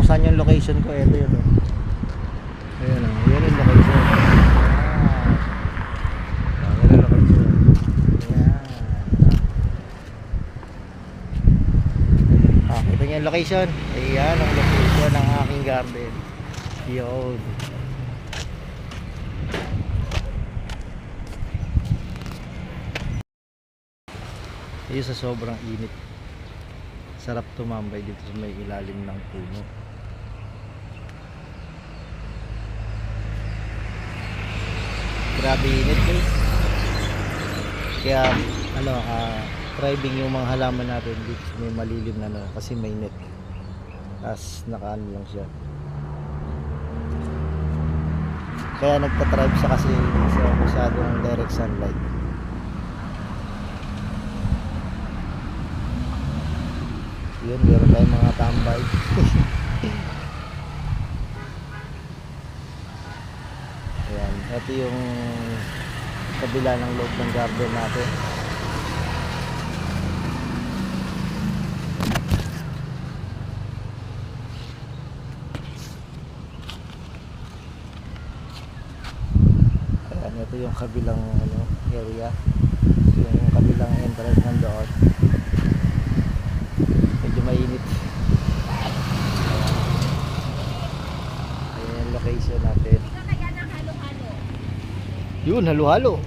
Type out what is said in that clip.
saan yung location ko. Ito yun. Ayan o, yun yung location. Yun yung location. Ayan. Kita niyo yung location. Ayan ang location ng aking garden. Yun. Ayun, sa sobrang init, sarap tumambay dito sa may ilalim ng puno. Grabe init guys. Kaya thriving yung mga halaman natin dito sa may malilim na kasi may net. Tapos nakaano lang siya. Kaya nagtatribe siya kasi sa masyadong direct sunlight. Yun, meron tayong mga tambay. Ayan, ito yung kabila ng loob ng garden natin. Ayan, ito yung kabilang area, yung kabilang entrance ng doon. Medyo mainit. Ayan yung location natin. Yun, halo-halo.